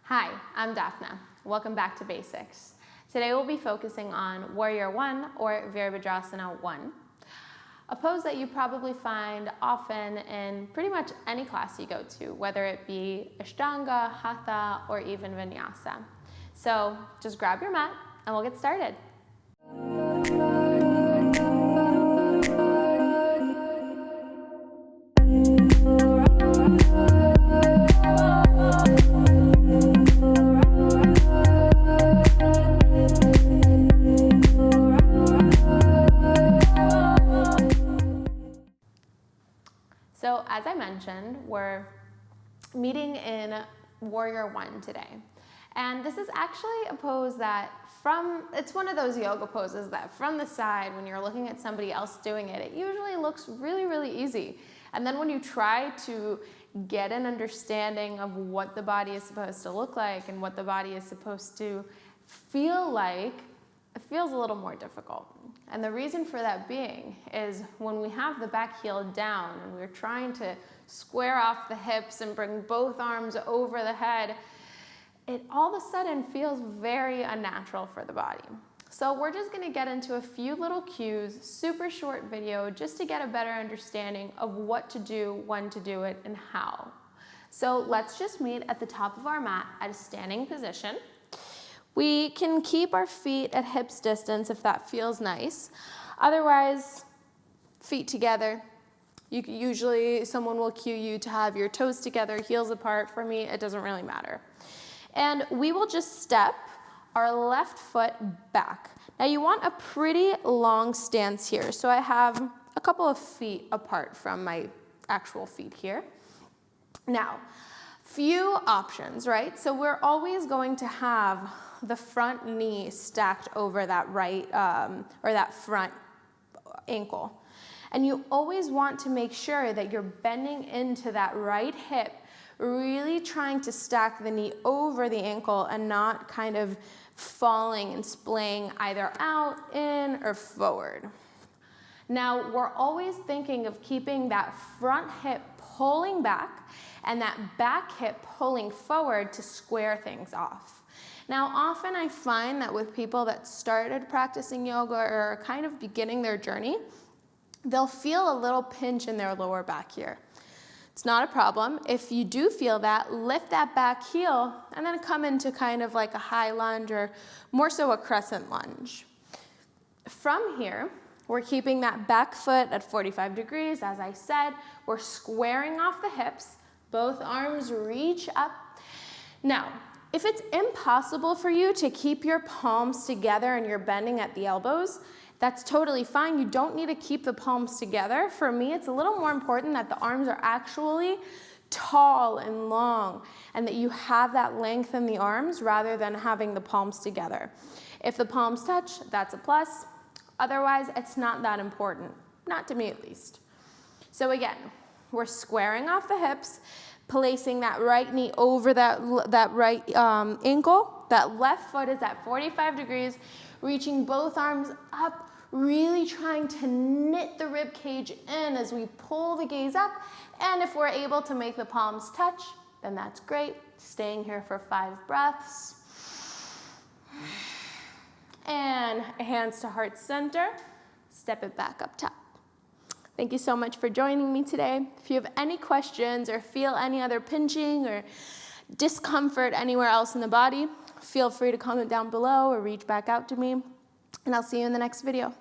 Hi, I'm Daphna. Welcome back to Basics. Today we'll be focusing on Warrior I or Virabhadrasana I, a pose that you probably find often in pretty much any class you go to, whether it be Ashtanga, Hatha, or even Vinyasa. So just grab your mat and we'll get started. So as I mentioned, we're meeting in Warrior I today. And this is actually a pose that it's one of those yoga poses that from the side, when you're looking at somebody else doing it, it usually looks really, really easy. And then when you try to get an understanding of what the body is supposed to look like and what the body is supposed to feel like, it feels a little more difficult. And the reason for that being is when we have the back heel down and we're trying to square off the hips and bring both arms over the head, it all of a sudden feels very unnatural for the body. So we're just going to get into a few little cues, super short video, just to get a better understanding of what to do, when to do it, and how. So let's just meet at the top of our mat at a standing position. We can keep our feet at hips distance if that feels nice. Otherwise, feet together. Usually someone will cue you to have your toes together, heels apart. For me, it doesn't really matter. And we will just step our left foot back. Now you want a pretty long stance here. So I have a couple of feet apart from my actual feet here. Now, few options, right? So we're always going to have the front knee stacked over that right, or that front ankle. And you always want to make sure that you're bending into that right hip, really trying to stack the knee over the ankle and not kind of falling and splaying either out, in, or forward. Now, we're always thinking of keeping that front hip pulling back and that back hip pulling forward to square things off. Now, often I find that with people that started practicing yoga or are kind of beginning their journey, they'll feel a little pinch in their lower back here. It's not a problem. If you do feel that, lift that back heel and then come into kind of like a high lunge or more so a crescent lunge. From here, we're keeping that back foot at 45 degrees. As I said, we're squaring off the hips. Both arms reach up. Now, if it's impossible for you to keep your palms together and you're bending at the elbows, that's totally fine. You don't need to keep the palms together. For me, it's a little more important that the arms are actually tall and long and that you have that length in the arms rather than having the palms together. If the palms touch, that's a plus. Otherwise, it's not that important, not to me at least. So again, we're squaring off the hips, placing that right knee over that right ankle. That left foot is at 45 degrees, reaching both arms up, really trying to knit the rib cage in as we pull the gaze up. And if we're able to make the palms touch, then that's great. Staying here for 5 breaths. And hands to heart center. Step it back up top. Thank you so much for joining me today. If you have any questions or feel any other pinching or discomfort anywhere else in the body, feel free to comment down below or reach back out to me. And I'll see you in the next video.